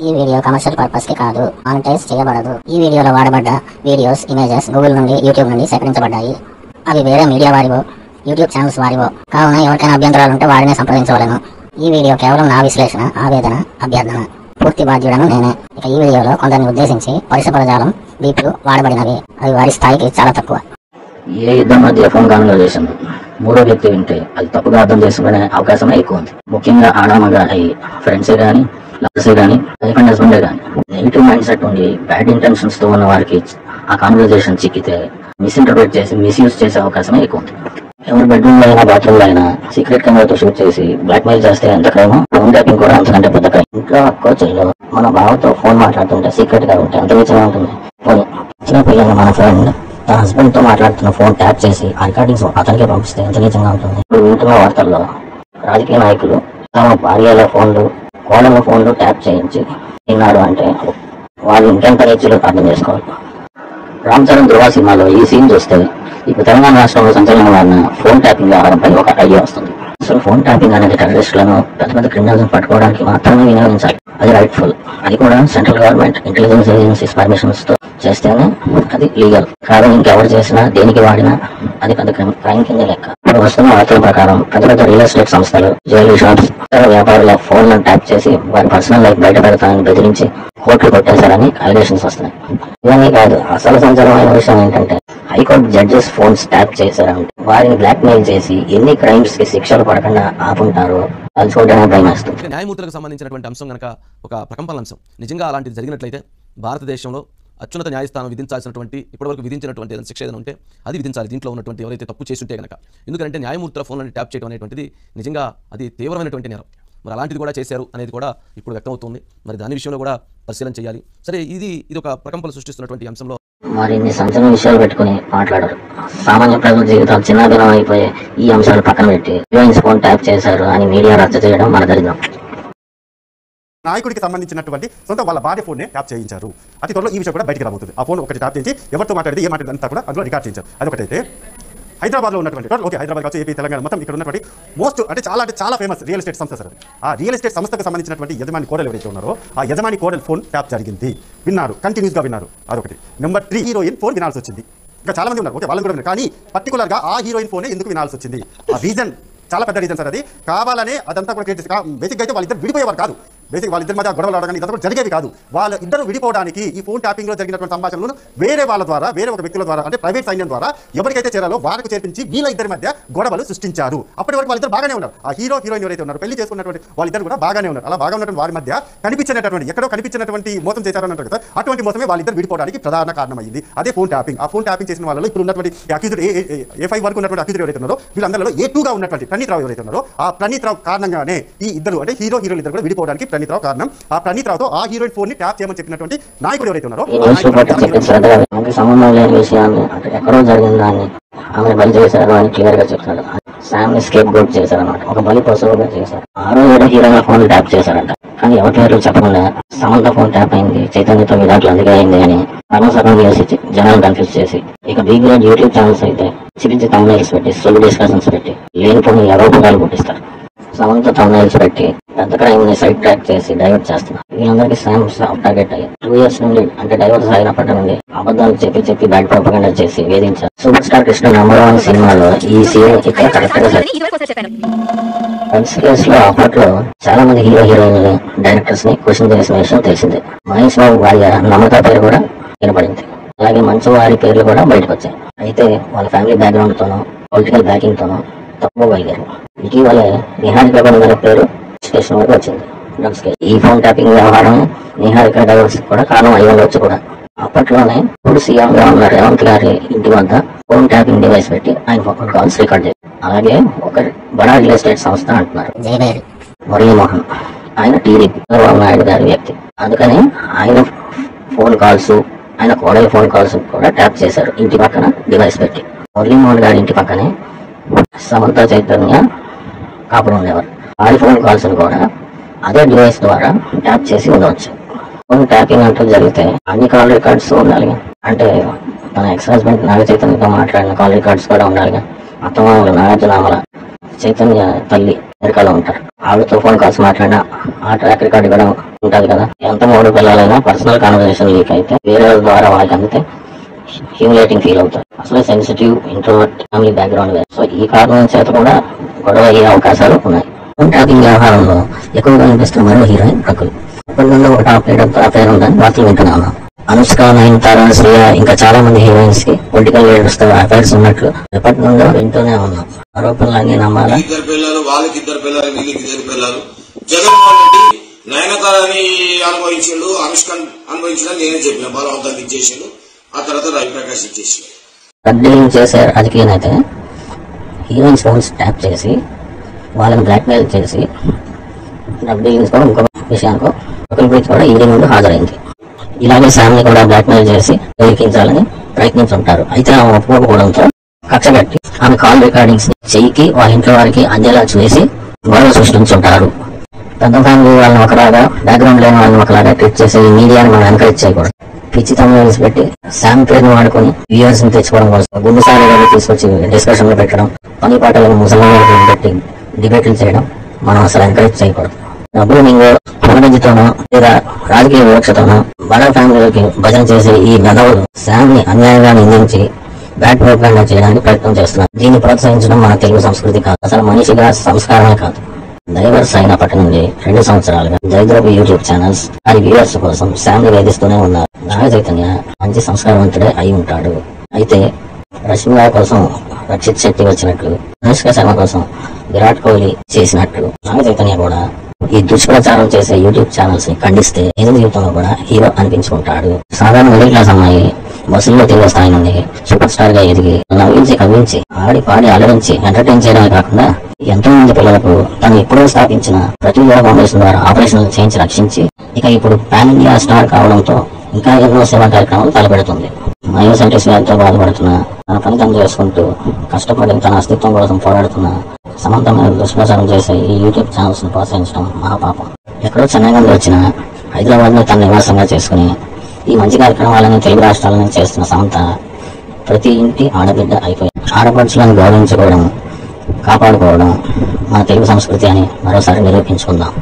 ఈ video commercial purpose కి కాదు, మానిటైజ్ చేయబడదు. ఈ వీడియోలో వాడబడ్డ వీడియోస్, ఇమేజెస్ గూగుల్ నుండి, యూట్యూబ్ నుండి సేకరించబడ్డాయి. అవి వేరే మీడియా వారివో, యూట్యూబ్ ఛానల్స్ వారివో కావున ఎవరికైనా అభ్యంతరాలు ఉంటే వారినే సంప్రదించవలను. ఈ వీడియో కేవలం నా విశ్లేషణ, ఆవేదన, అభ్యర్థన. పూర్తి బాధ్యుడను నేనే. ఇక ఈ వీడియోలో కొందరిని ఉద్దేశించి పరుష పదజాలం, బీపులు వాడబడినవి. అవి వారి స్థాయికి చాలా తక్కువ. ఏ ఇద్దరి మధ్య ఫోన్ కాన్వర్సేషన్ మూడో వ్యక్తి వింటే అది తప్పుగా అర్థం చేసుకునే అవకాశమే ఎక్కువ ఉంది. ముఖ్యంగా ఆడామగా అయ్యి ఫ్రెండ్సే కానీ, లవర్సే కానీ, వైఫ్ అండ్ హస్బెండే కానీ నెగిటివ్ మైండ్ సెట్ ఉండి బ్యాడ్ ఇంటెన్షన్స్ తో ఉన్న వారికి ఆ కాన్వర్సేషన్ చిక్కితే మిస్ఇంటర్ప్రిట్ చేసి మిస్యూజ్ చేసే అవకాశమే ఎక్కువ ఉంది. ఎవరి బెడ్రూమ్ లో అయినా, బాత్రూమ్ లో అయినా సీక్రెట్ కెమెరాతో షూట్ చేసి బ్లాక్ మెయిల్ చేస్తే ఎంత క్రైమో, ఫోన్ ట్యాపింగ్ కూడా అంతకంటే పెద్ద క్రైమ్. ఇంట్లో అక్కో చెల్లో మన బావతో ఫోన్ మాట్లాడుతుంటే సీక్రెట్ గా ఉంటే ఎంత విచిగా ఉంటుంది. పోనీ చిన్న పిల్లలు మన ఫ్రెండ్ తన హస్బెండ్ తో మాట్లాడుతున్న ఫోన్ ట్యాప్ చేసి ఆ రికార్డింగ్స్ అతనికే పంపిస్తే ఎంత నిజంగా ఉంటుంది. ఇప్పుడు వింటున్న వార్తల్లో రాజకీయ నాయకులు తమ భార్యల ఫోన్లు, కోడల ఫోన్లు ట్యాప్ చేయించి తిన్నాడు అంటే వాళ్ళు ఇంకెంత నీచులు అర్థం చేసుకోవాలి. రామ్ చరణ్ ధృవ సినిమాలో ఈ సీన్ చూస్తే ఇప్పుడు తెలంగాణ రాష్ట్రంలో సంచలనం వాడిన ఫోన్ ట్యాపింగ్ వ్యవహారంపై ఒక ఐడియా వస్తుంది. అసలు ఫోన్ ట్యాపింగ్ అనేది టెర్రరిస్టులను, పెద్ద పెద్ద క్రిమినల్స్ పట్టుకోవడానికి మాత్రమే వినియోగించాలి. అది రైట్ఫుల్. అది కూడా central government intelligence agencies permissions తో చేస్తేనే అది లీగల్. కాదు ఇంకెవరు చేసినా, దేనికి వాడినా అది పెద్ద క్రైమ్ కింద లెక్క. ఇప్పుడు వస్తున్న వార్తల ప్రకారం పెద్ద పెద్ద రియల్ ఎస్టేట్ సంస్థలు, జ్యువెలరీ షాప్స్, ఇతర వ్యాపారుల ఫోన్లను ట్యాప్ చేసి వారి పర్సనల్ లైఫ్ బయట పెడతానని బెదిరించి కోర్టులు కొట్టేశారని అలిగేషన్స్ వస్తున్నాయి. ఇవన్నీ కాదు, అసలు సంచలనమైన విషయం ఏంటంటే హైకోర్టు జడ్జెస్ ఫోన్స్ ట్యాప్ చేశారంటే వారిని బ్లాక్ మెయిల్ చేసి ఎన్ని క్రైమ్స్ కి శిక్షలు పడకుండా ఆపుంటారో అది చూడడానికి భయమేస్తుంది. న్యాయమూర్తులకు సంబంధించినటువంటి అంశం కనుక ఒక ప్రకంపన అంశం. నిజంగా అలాంటిది జరిగినట్లయితే భారతదేశంలో అత్యున్నత న్యాయస్థానం విధించాల్సినటువంటి, ఇప్పటివరకు విధించినటువంటి ఏదైనా శిక్ష ఏదైనా ఉంటే అది విధించాలి. దీంట్లో ఉన్నటువంటి ఎవరైతే తప్పు చేసి ఉంటే కనుక. ఎందుకంటే న్యాయమూర్తుల ఫోన్లను ట్యాప్ చేయడం అనేటువంటిది నిజంగా అది తీవ్రమైనటువంటి నేరం. మరి అలాంటిది కూడా చేశారు అనేది కూడా ఇప్పుడు వ్యక్తమవుతుంది. మరి దాని విషయంలో కూడా పరిశీలన చేయాలి. సరే, ఇది ఒక ప్రకంపన సృష్టిస్తున్నటువంటి అంశంలో మరి ఇన్ని సంచలన విషయాలు పెట్టుకుని మాట్లాడరు. సామాన్య ప్రజల జీవితాలు చిన్నాభిన్నం అయిపోయే ఈ అంశాలు పక్కన పెట్టి హీరోయిన్స్ ఫోన్ ట్యాప్ చేశారు అని మీడియా రచ్చ చేయడం మన దరిద్రం. నాయకుడికి సంబంధించినటువంటి సొంత వాళ్ళ భార్య ఫోన్ ట్యాప్ చేయించారు. అతి త్వరలో ఈ విషయం కూడా బయటికి రాబోతుంది. ఆ ఫోన్ ఒకటి ట్యాప్ చేసి ఎవరితో మాట్లాడితే ఏ మాట్లాడితే అంతా కూడా అందులో రికార్డ్ చేయించారు. అదొకటైతే హైదరాబాద్లో ఉన్నటువంటి, ఓకే హైదరాబాద్ కావచ్చు, ఏపీ, తెలంగాణ మొత్తం ఇక్కడ ఉన్నటువంటి మోస్ట్ అంటే చాలా ఫేమస్ రియల్ ఎస్టేట్ సంస్థ సార్. ఆ రియల్ ఎస్టేట్ సంస్థకు సంబంధించినటువంటి యజమాని కోడలు ఎవరైతే ఉన్నారో ఆ యజమాని కోడలు ఫోన్ ట్యాప్ జరిగింది. విన్నారు, కంటిన్యూస్గా విన్నారు. అదొకటి. నెంబర్ 3, హీరోయిన్ ఫోన్ వినాల్సి వచ్చింది. ఇంకా చాలా మంది ఉన్నారు, ఓకే వాళ్ళు కూడా విన్నారు. కానీ పర్టికులర్గా ఆ హీరోయిన్ ఫోనే ఎందుకు వినాల్సి వచ్చింది? ఆ రీజన్ చాలా పెద్ద రీజన్ సార్. అది కావాలనే అదంతా కూడా క్రియేట్ చేసి, బేసిక్గా అయితే వాళ్ళిద్దరు విడిపోయేవారు కాదు. బేసిక్ వాళ్ళిద్దరి మధ్య గొడవలు ఆడగానే ఇదంతా కూడా జరిగేవి కాదు. వాళ్ళ ఇద్దరు విడిపోవడానికి ఈ ఫోన్ ట్యాపింగ్లో జరిగినటువంటి సంభాషణలను వేరే వాళ్ళ ద్వారా, వేరే ఒక వ్యక్తుల ద్వారా, అంటే ప్రైవేట్ సైన్యం ద్వారా ఎవరికైతే చేరాలో వారికి చేర్పించి వీళ్ళ ఇద్దరి మధ్య గొడవలు సృష్టించారు. అప్పటి వరకు వాళ్ళిద్దరు బాగానే ఉన్నారు. ఆ హీరోయిన్ ఎవరైతే ఉన్నారు, పెళ్లి చేసుకున్నటువంటి వాళ్ళిద్దరు కూడా బాగానే ఉన్నారు. అలా బాగా ఉన్నటువంటి వారి మధ్య ఎక్కడో కనిపించినటువంటి మోసం చేశారని అంటారు కదా, అటువంటి మోసమే వాళ్ళిద్దరు విడిపోవడానికి ప్రధాన కారణమైంది. అదే ఫోన్ ట్యాపింగ్. ఆ ఫోన్ ట్యాపింగ్ చేసిన వాళ్ళలో ఇప్పుడు ఉన్నటువంటి అక్యూజ్డ్ A5 వరకు ఉన్నటువంటి అక్యూజ్డ్ ఎవరైతే ఉన్నారో వీళ్ళందరిలో A2గా ఉన్నటువంటి ప్రణీత్ రావు ఎవరైతే ఉన్నారో ఆ ప్రణీత్ రావు కారణంగానే ఈ ఇద్దరు, అంటే హీరోయిన్ ఇద్దరు కూడా విడిపోవడానికి ప్రణీత్ రావు కారణం. ఆ ప్రణీత్ రావుతో ఆ హీరోయిన్ ఫోన్ ని ట్యాప్ చేయమని చెప్పినటువంటి నాయకుడు ఎవరైతే ఉన్నారో సంబంధం లేని విషయాన్ని, అంటే ఎక్కడో జరిగిన దాన్ని ఆమె బలి చేశారు అని క్లియర్ గా చెప్తాడు. శామ్ ని స్కేప్ గోట్ చేశారన్నమాట, ఒక బలి పశువుగా చేశారు. ఆ రోజు హీరోయిన్ ఫోన్ ట్యాప్ చేశారంట. కానీ ఎవరి పేర్లు చెప్పకుండా సమంత ఫోన్ ట్యాప్ అయింది, చైతన్యతో విరాట్లు అందుకే అయింది అని సగం చేసి జనాలు కన్ఫ్యూజ్ చేసి, ఇక బి గ్రేడ్ యూట్యూబ్ ఛానల్స్ అయితే చిరించి తమ్నైల్స్ పెట్టి, సొల్లు డిస్కషన్స్ పెట్టి లేనిపోని ఆరోపణలు పుట్టిస్తారు. సమంత తమ్నైల్స్ పెట్టి పెద్ద క్రైమ్ ని సైడ్ ట్రాక్ చేసి డైవర్ట్ చేస్తున్నారు. వీళ్ళందరికీ శామ్ టార్గెట్ అయ్యారు. 2 years నుండి, అంటే డైవర్స్ అయినప్పటి నుండి అబద్ధాలు చెప్పి బ్యాడ్ ప్రొపగండా చేసి వేధించారు. సూపర్ స్టార్ కృష్ణ #1 సినిమాలో ఈ సీన్ ఇక్కడ కరెక్ట్ గా కేసు లో అప్పట్లో చాలా మంది హీరోయిన్లు, డైరెక్టర్స్ ని క్వశ్చన్ చేసిన విషయం తెలిసిందే. మహేష్ బాబు భార్య నమ్రత పేరు కూడా వినపడింది. అలాగే మంచు వారి పేర్లు కూడా బయటకు వచ్చాయి. అయితే వాళ్ళ ఫ్యామిలీ బ్యాక్గ్రౌండ్ తోనో, పొలిటికల్ బ్యాకింగ్ తోనో తప్పుకోగలిగారు. ఇటీవలే నిహారిక గారి పేరు స్టేషన్ వరకు వచ్చింది డ్రగ్స్ కేసు. ఈ ఫోన్ ట్యాపింగ్ వ్యవహారం నిహారిక డైవర్స్ కూడా కారణం అయి ఉండొచ్చు కూడా. అప్పట్లోనే ఇప్పుడు సీఎం గా ఉన్న రేవంత్ గారి ఇంటి వద్ద ఫోన్ ట్యాపింగ్ డివైస్ పెట్టి ఆయన ఫోన్ కాల్స్ రికార్డ్ చేశారు. అలాగే ఒక బడా రియల్ ఎస్టేట్ సంస్థ అంటున్నారు మురళీమోహన్, ఆయన టీడీపీ చంద్రబాబు నాయుడు గారి వ్యక్తి. అందుకని ఆయన ఫోన్ కాల్స్, ఆయన కోడల ఫోన్ కాల్స్ కూడా ట్యాప్ చేశారు ఇంటి పక్కన డివైస్ పెట్టి. మురళీమోహన్ గారి ఇంటి పక్కనే సమంత చైతన్య కాపురం ఉండేవారు. వారి ఫోన్ కాల్స్ కూడా అదే డివైస్ ద్వారా ట్యాప్ చేసి ఉండవచ్చు. ఫోన్ ట్యాపింగ్ అంటూ జరిగితే అన్ని కాల్ రికార్డ్స్ ఉండాలి. అంటే తన ఎక్స్ హస్బెండ్ నాగ చైతన్యతో మాట్లాడిన కాల్ రికార్డ్స్ కూడా ఉండాలి. అత్తమామలు నాగార్జున చైతన్య తల్లి అమెరికాలో ఉంటారు. ఆవిడతో ఫోన్ కాల్స్ మాట్లాడినా ఆ ట్రాక్ రికార్డ్ కూడా ఉంటది కదా. ఎంత మూడు పిల్లలైనా పర్సనల్ కాన్వర్సేషన్ లీక్ అయితే వేరే ద్వారా వాళ్ళకి అందితే హ్యూమిలేటింగ్ ఫీల్ అవుతారు. అసలు sensitive introvert family background. So ఈ కారణం చేత కూడా గొడవ అయ్యే అవకాశాలు ఉన్నాయి. టాకింగ్ వ్యవహారంలో ఎక్కువగా అనిపిస్తున్న మరో హీరోయిన్ ప్రకృతి. ఎప్పటి నుండో ఒక టాప్ లీడర్ అఫైర్ ఉందని వార్తలు వింటున్నా ఉన్నాం. అనుష్క, నయనతార, శ్రేయ ఇంకా చాలా మంది హీరోయిన్స్ కి పొలిటికల్ లీడర్స్ తో అఫైర్స్ ఉన్నట్లు ఎప్పటి నుండో వింటూనే ఉన్నాం. ఆరోపణలన్నీ నమ్మాలా? ఇద్దరు పిల్లలు, వాళ్ళకి ఇద్దరు పిల్లలు, వీళ్ళకి ఇద్దరు పిల్లలు. జగన్మోహన్ రెడ్డి నయనతారని అనుభవించిండు, అనుష్కని అనుభవించడం నేనే చెప్పిన, బలవంతాన్ని ఇచ్చేసిండు. ఆ తర్వాత రవిప్రకాష్ ఇచ్చేసిండు. డబ్బింగ్ చేసే రాజకీయ నేత హీరోయిన్స్ ఫోన్స్ ట్యాప్ చేసి వాళ్ళని బ్లాక్మెయిల్ చేసి డబ్బింగ్ కూడా ఇంకో విషయానికో ఒకరి కూడా ఈడీ ముందు హాజరైంది. ఇలాగే శామ్ని కూడా బ్లాక్మెయిల్ చేసి ఎక్కించాలని ప్రయత్నించుంటారు. అయితే ఆమె ఒప్పుకోకపోవడంతో కక్ష కట్టి ఆమె కాల్ రికార్డింగ్స్ చెయ్యికి వాళ్ళ ఇంట్లో వారికి అందేలా చేసి గొడవ సృష్టించుంటారు. పెద్ద ఫ్యామిలీ వాళ్ళని ఒకలాగా, బ్యాక్గ్రౌండ్ లేని వాళ్ళని ఒకలాగా ట్రీట్ చేసే ఈ మీడియాని మనం ఎంకరేజ్ చేయకూడదు. పిచ్చి తమ్ముళ్ళు పెట్టి శామ్ పేరును వాడుకొని వ్యూయర్స్ ని తెచ్చుకోవడం కోసం గుండుసారి తీసుకొచ్చి డిస్కషన్ లో పెట్టడం, పని పాటలను ముసలింలకు పెట్టి డిబేట్లు చేయడం మనం అసలు ఎంకరేజ్ చేయకూడదు. డబ్బులు మింగో, మనగంజితోనో లేదా రాజకీయ వివక్షతోనో బడా ఫ్యామిలీలకి భజన చేసే ఈ గదవులు శామ్ ని అన్యాయంగా నిందించి బ్యాడ్ ప్రోగ్రాండా చేయడానికి ప్రయత్నం చేస్తున్నారు. దీన్ని ప్రోత్సహించడం మన తెలుగు సంస్కృతి కాదు, అసలు మనిషిగా సంస్కారమే కాదు. డైవర్స్ అయినప్పటి నుండి 2 సంవత్సరాలుగా దరిద్రపు యూట్యూబ్ ఛానల్స్ వారి వ్యూవర్స్ కోసం శామ్ ని వేధిస్తూనే ఉన్నారు. నాగ చైతన్య మంచి సంస్కారవంతుడే అయి ఉంటాడు. అయితే రష్మిక కోసం రక్షిత్ శెట్టి వచ్చినట్లు, అనుష్క శర్మ కోసం విరాట్ కోహ్లీ చేసినట్లు నాగ చైతన్య కూడా ఈ దుష్ప్రచారం చేసే యూట్యూబ్ ఛానల్స్ ని ఖండిస్తే నిజ జీవితంలో కూడా హీరో అనిపించుకుంటాడు. సాధారణ మిడిల్ క్లాస్ అమ్మాయి బస్సుల్లో తిరిగే స్థాయి నుండి సూపర్ స్టార్ గా ఎదిగి నవ్వించి కవ్వించి ఆడి పాడి అలరించి ఎంటర్టైన్ చేయడమే కాకుండా ఎంతో మంది పిల్లలకు తను ఎప్పుడో స్థాపించిన ప్రతి ఫౌండేషన్ ద్వారా ఆపరేషన్లు చేయించి రక్షించి ఇక ఇప్పుడు పాన్ ఇండియా స్టార్ కావడంతో ఇంకా ఎన్నో సేవా కార్యక్రమాలు తలపెడుతుంది. మయోసైటిస్ వ్యాధితో బాధపడుతున్న, తన పని తను చేసుకుంటూ కష్టపడి తన అస్తిత్వం కోసం పోరాడుతున్న సమంత మీద దుష్ప్రచారం చేసే ఈ యూట్యూబ్ ఛానల్స్ ను ప్రోత్సహించడం మహాపాపం. ఎక్కడో చెన్నై నుండి వచ్చిన హైదరాబాద్ ను తన నివాసంగా చేసుకుని ఈ మంచి కార్యక్రమాలను తెలుగు రాష్ట్రాలను చేస్తున్న సమంత ప్రతి ఇంటి ఆడబిడ్డ అయిపోయి ఆడపడుచులను గౌరవించుకోవడం, కాపాడుకోవడం మన తెలుగు సంస్కృతి అని మరోసారి నిరూపించుకుందాం.